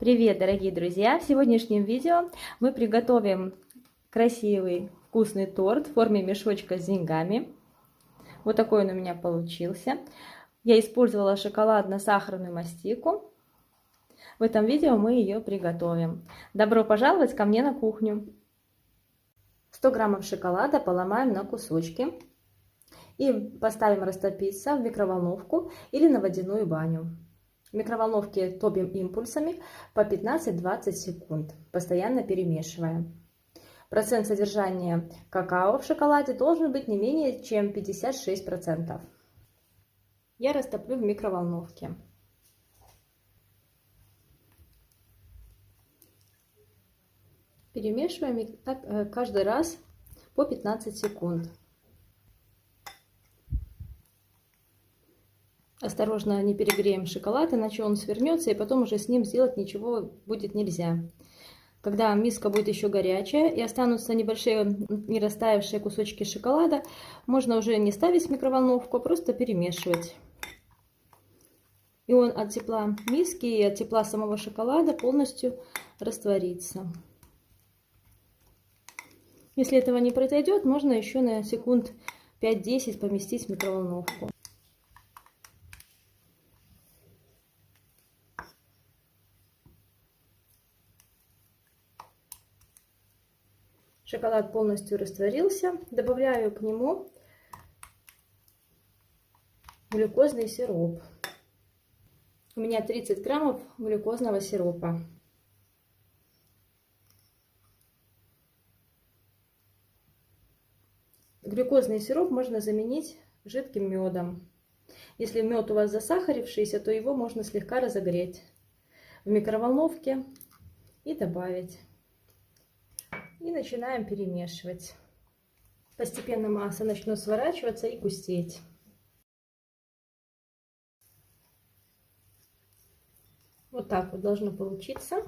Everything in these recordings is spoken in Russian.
Привет, дорогие друзья! В сегодняшнем видео мы приготовим красивый вкусный торт в форме мешочка с деньгами. Вот такой он у меня получился. Я использовала шоколадно-сахарную мастику. В этом видео мы ее приготовим. Добро пожаловать ко мне на кухню! 100 граммов шоколада поломаем на кусочки и поставим растопиться в микроволновку или на водяную баню. В микроволновке топим импульсами по 15-20 секунд, постоянно перемешивая. Процент содержания какао в шоколаде должен быть не менее чем 56%. Я растоплю в микроволновке. Перемешиваем так каждый раз по 15 секунд. Осторожно, не перегреем шоколад, иначе он свернется, и потом уже с ним сделать ничего будет нельзя. Когда миска будет еще горячая и останутся небольшие не растаявшие кусочки шоколада, можно уже не ставить в микроволновку, а просто перемешивать. И он от тепла миски и от тепла самого шоколада полностью растворится. Если этого не произойдет, можно еще на секунд 5-10 поместить в микроволновку. Шоколад полностью растворился. Добавляю к нему глюкозный сироп. У меня 30 граммов глюкозного сиропа. Глюкозный сироп можно заменить жидким медом. Если мед у вас засахарившийся, то его можно слегка разогреть в микроволновке и добавить. И начинаем перемешивать. Постепенно масса начнет сворачиваться и густеть. Вот так вот должно получиться.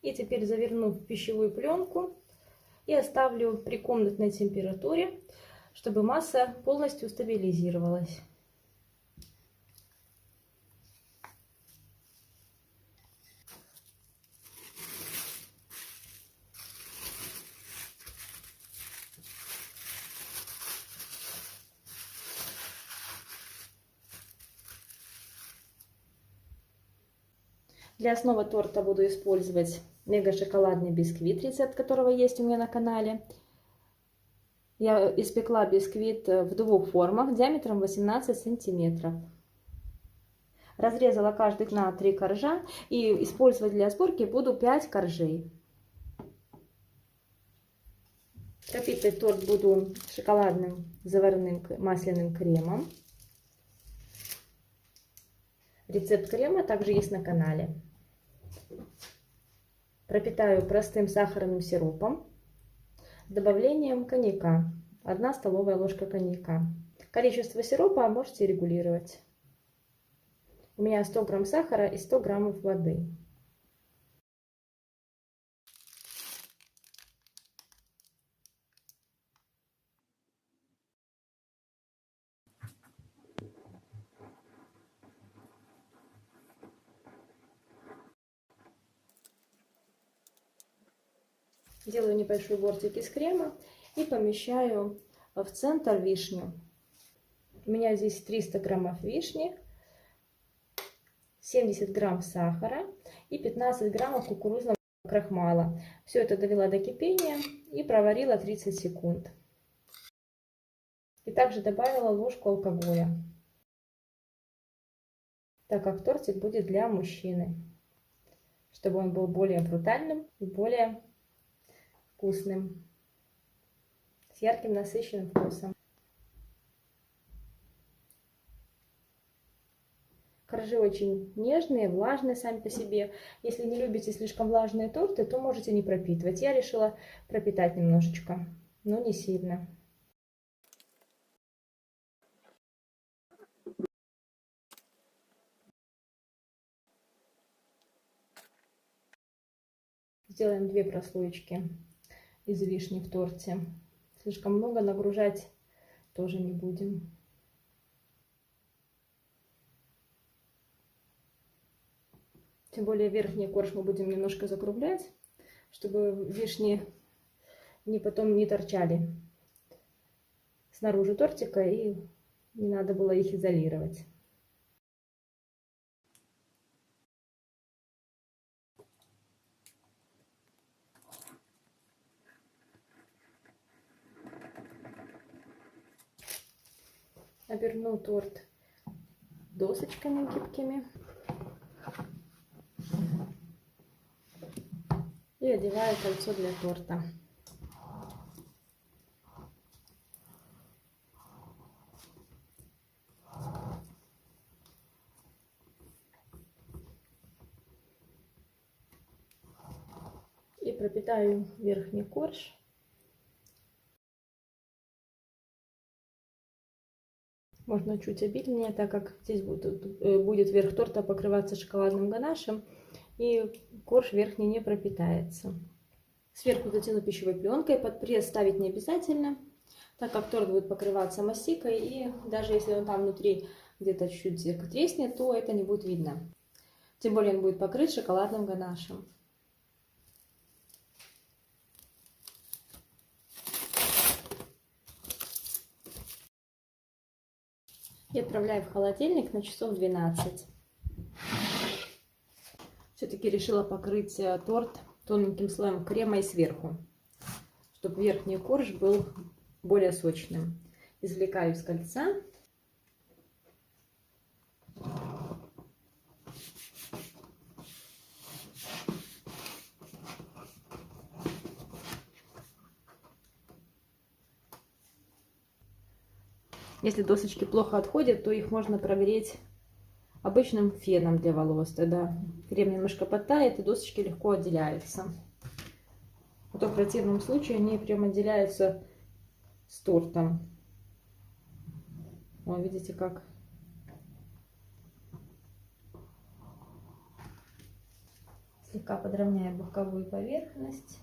И теперь заверну в пищевую пленку и оставлю при комнатной температуре, чтобы масса полностью стабилизировалась. Для основы торта буду использовать мега-шоколадный бисквит, рецепт которого есть у меня на канале. Я испекла бисквит в двух формах диаметром 18 сантиметров. Разрезала каждый на 3 коржа и использовать для сборки буду 5 коржей. Пропитывать торт буду шоколадным заварным масляным кремом. Рецепт крема также есть на канале. Пропитаю простым сахарным сиропом с добавлением коньяка. 1 столовая ложка коньяка. Количество сиропа можете регулировать. У меня 100 грамм сахара и 100 граммов воды. Делаю небольшой бортик из крема и помещаю в центр вишню. У меня здесь 300 граммов вишни, 70 грамм сахара и 15 граммов кукурузного крахмала. Все это довела до кипения и проварила 30 секунд. И также добавила ложку алкоголя, так как тортик будет для мужчины, чтобы он был более брутальным и более вкусным, с ярким насыщенным вкусом. Коржи очень нежные, влажные сами по себе. Если не любите слишком влажные торты, то можете не пропитывать. Я решила пропитать немножечко, но не сильно. Сделаем 2 прослоечки из вишни в торте. Слишком много нагружать тоже не будем. Тем более верхний корж мы будем немножко закруглять, чтобы вишни потом не торчали снаружи тортика и не надо было их изолировать. Оберну торт досочками гибкими и одеваю кольцо для торта. И пропитаю верхний корж. Можно чуть обильнее, так как здесь будет верх торта покрываться шоколадным ганашем, и корж верхний не пропитается. Сверху затяну пищевой пленкой, под пресс ставить не обязательно, так как торт будет покрываться мастикой, и даже если он там внутри где-то чуть-чуть треснет, то это не будет видно. Тем более он будет покрыт шоколадным ганашем. И отправляю в холодильник на часов 12. Все-таки решила покрыть торт тоненьким слоем крема и сверху, чтобы верхний корж был более сочным. Извлекаю из кольца. Если досочки плохо отходят, то их можно прогреть обычным феном для волос. Тогда крем немножко подтает, и досочки легко отделяются. А то в противном случае они прям отделяются с тортом. Вон, видите как? Слегка подровняю боковую поверхность.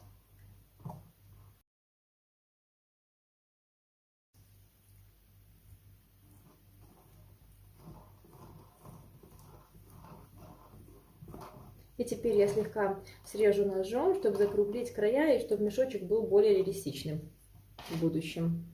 И теперь я слегка срежу ножом, чтобы закруглить края и чтобы мешочек был более реалистичным в будущем.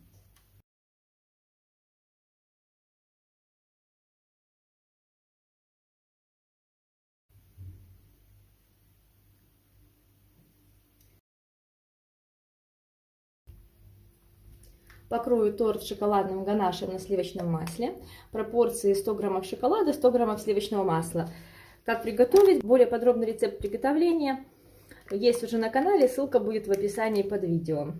Покрою торт шоколадным ганашем на сливочном масле. Пропорции 100 граммов шоколада, 100 граммов сливочного масла. Как приготовить? Более подробный рецепт приготовления есть уже на канале, ссылка будет в описании под видео.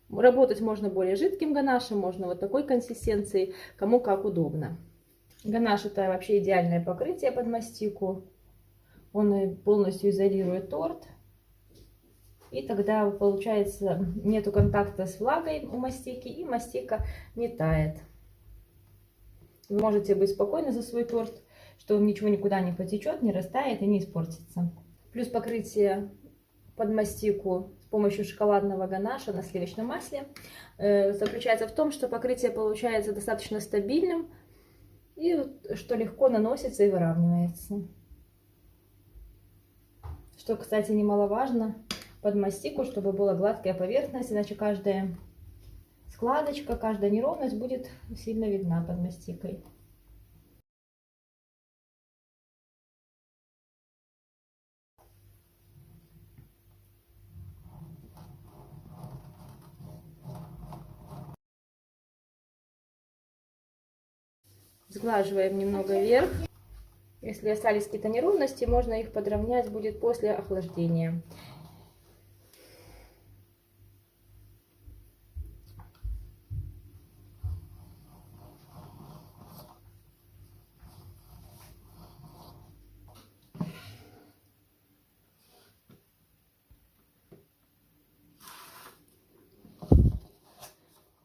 Работать можно более жидким ганашем, можно вот такой консистенции, кому как удобно. Ганаш — это вообще идеальное покрытие под мастику. Он полностью изолирует торт. И тогда, получается, нету контакта с влагой у мастики, и мастика не тает. Вы можете быть спокойны за свой торт, что ничего никуда не потечет, не растает и не испортится. Плюс покрытие под мастику с помощью шоколадного ганаша на сливочном масле заключается в том, что покрытие получается достаточно стабильным и что легко наносится и выравнивается. Что, кстати, немаловажно, под мастику, чтобы была гладкая поверхность, иначе каждая складочка, каждая неровность будет сильно видна под мастикой. Сглаживаем немного вверх. Если остались какие-то неровности, можно их подровнять будет после охлаждения.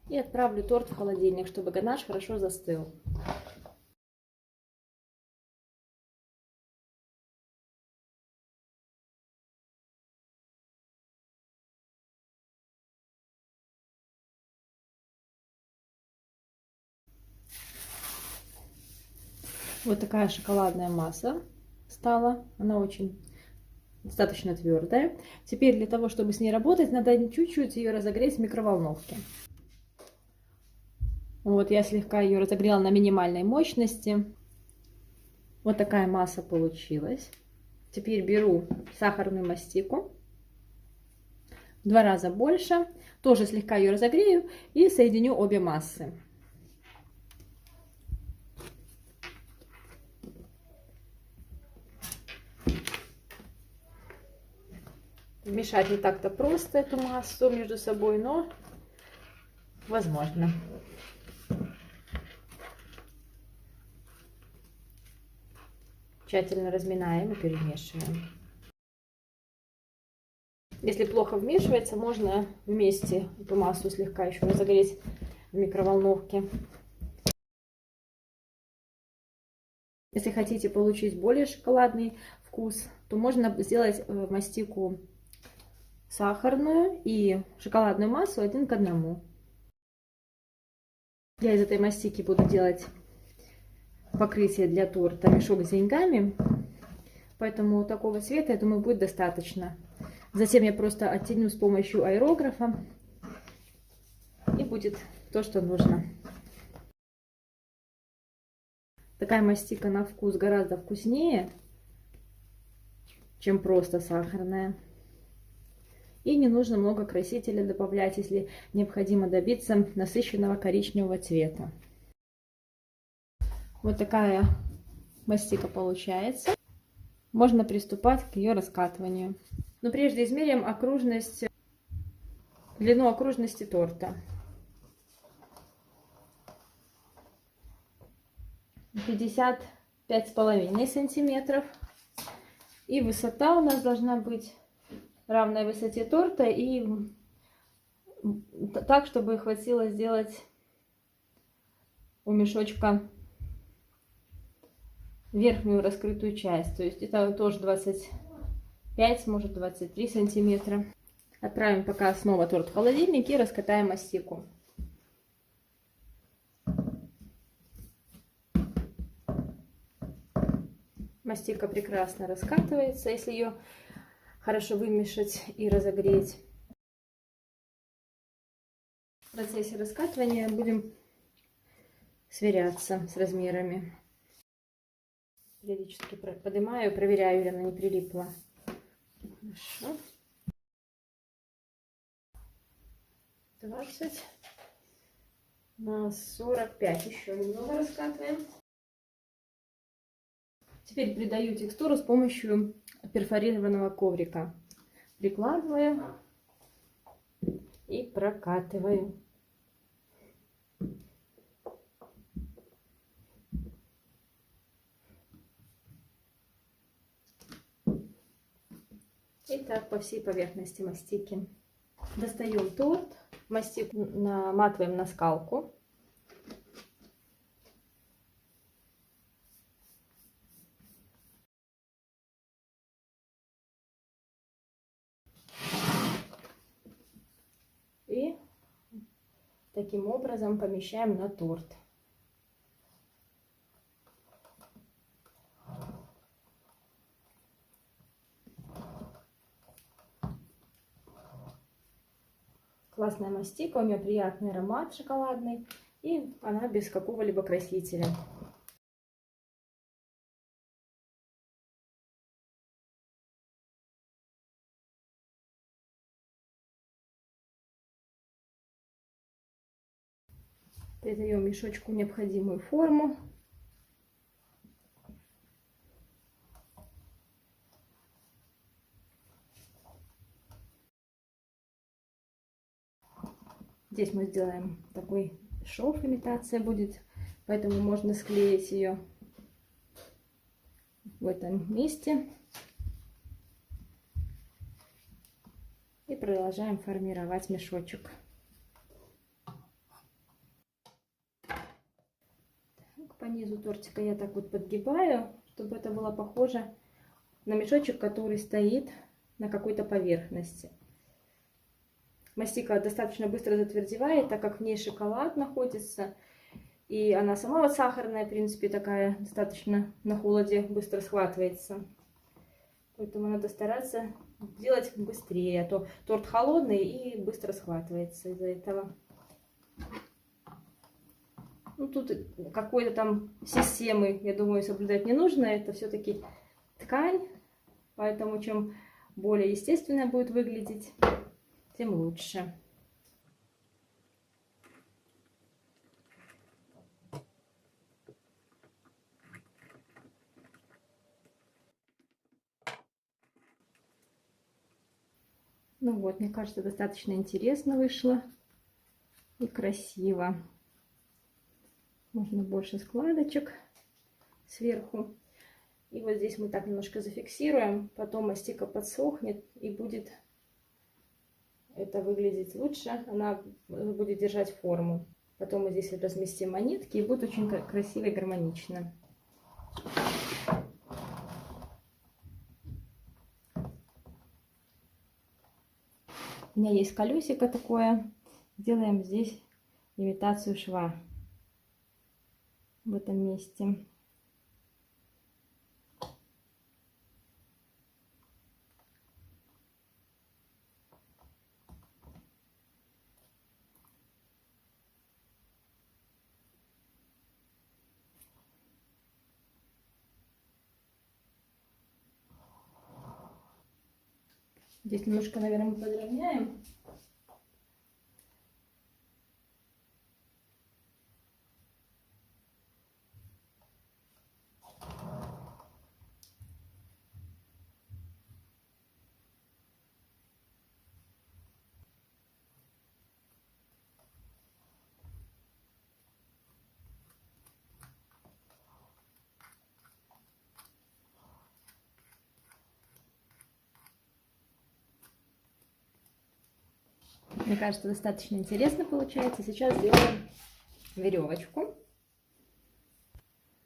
И отправлю торт в холодильник, чтобы ганаш хорошо застыл. Вот такая шоколадная масса стала. Она очень достаточно твердая. Теперь для того, чтобы с ней работать, надо чуть-чуть ее разогреть в микроволновке. Вот я слегка ее разогрела на минимальной мощности. Вот такая масса получилась. Теперь беру сахарную мастику. В 2 раза больше. Тоже слегка ее разогрею и соединю обе массы. Мешать не так-то просто эту массу между собой, но возможно. Тщательно разминаем и перемешиваем. Если плохо вмешивается, можно вместе эту массу слегка еще разогреть в микроволновке. Если хотите получить более шоколадный вкус, то можно сделать мастику сахарную и шоколадную массу 1 к 1. Я из этой мастики буду делать покрытие для торта, мешок с деньгами. Поэтому такого цвета, я думаю, будет достаточно. Затем я просто оттеню с помощью аэрографа. И будет то, что нужно. Такая мастика на вкус гораздо вкуснее, чем просто сахарная. И не нужно много красителя добавлять, если необходимо добиться насыщенного коричневого цвета. Вот такая мастика получается. Можно приступать к ее раскатыванию. Но прежде измерим окружность, длину окружности торта. 55,5 сантиметров. И высота у нас должна быть равной высоте торта и так, чтобы хватило сделать у мешочка верхнюю раскрытую часть. То есть это тоже 25, может 23 сантиметра. Отправим пока снова торт в холодильник и раскатаем мастику. Мастика прекрасно раскатывается, если ее хорошо вымешать и разогреть. В процессе раскатывания будем сверяться с размерами. Периодически поднимаю, проверяю, или она не прилипла. Хорошо. 20 на 45. Еще немного раскатываем. Теперь придаю текстуру с помощью перфорированного коврика. Прикладываю и прокатываю. И так по всей поверхности мастики. Достаем торт, мастику наматываем на скалку. И таким образом помещаем на торт. Классная мастика, у нее приятный аромат шоколадный, и она без какого-либо красителя. Придаем мешочку необходимую форму. Здесь мы сделаем такой шов, имитация будет, поэтому можно склеить ее в этом месте. И продолжаем формировать мешочек. Так, по низу тортика я так вот подгибаю, чтобы это было похоже на мешочек, который стоит на какой-то поверхности. Мастика достаточно быстро затвердевает, так как в ней шоколад находится, И она сама вот сахарная, в принципе, такая достаточно на холоде быстро схватывается. Поэтому надо стараться делать быстрее, а то торт холодный и быстро схватывается из-за этого. Ну, тут какой-то там системы, я думаю, соблюдать не нужно. Это все-таки ткань, поэтому чем более естественно будет выглядеть, тем лучше. Ну вот, мне кажется, достаточно интересно вышло и красиво. Можно больше складочек сверху. И вот здесь мы так немножко зафиксируем, потом мастика подсохнет и будет это выглядеть лучше, она будет держать форму. Потом мы здесь разместим монетки, и будет очень красиво и гармонично. У меня есть колесико такое. Делаем здесь имитацию шва в этом месте. Здесь немножко, наверное, мы подровняем. Мне кажется, достаточно интересно получается. Сейчас сделаем веревочку.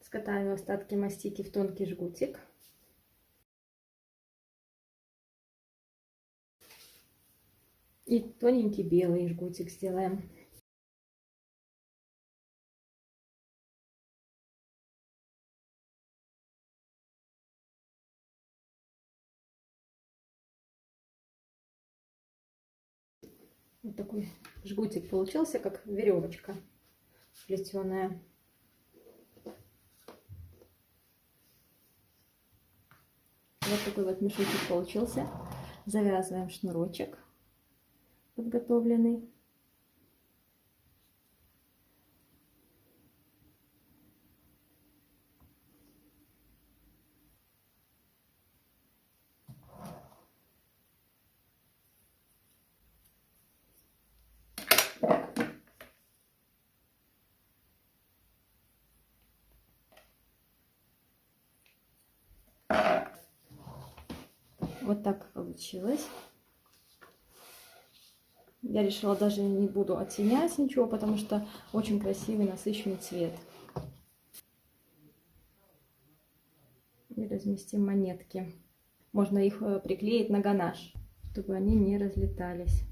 Скатаем остатки мастики в тонкий жгутик. И тоненький белый жгутик сделаем. Вот такой жгутик получился, как веревочка плетеная. Вот такой вот мешочек получился. Завязываем шнурочек подготовленный. Вот так получилось. Я решила даже не буду оттенять ничего, потому что очень красивый насыщенный цвет. И разместим монетки. Можно их приклеить на ганаш, чтобы они не разлетались.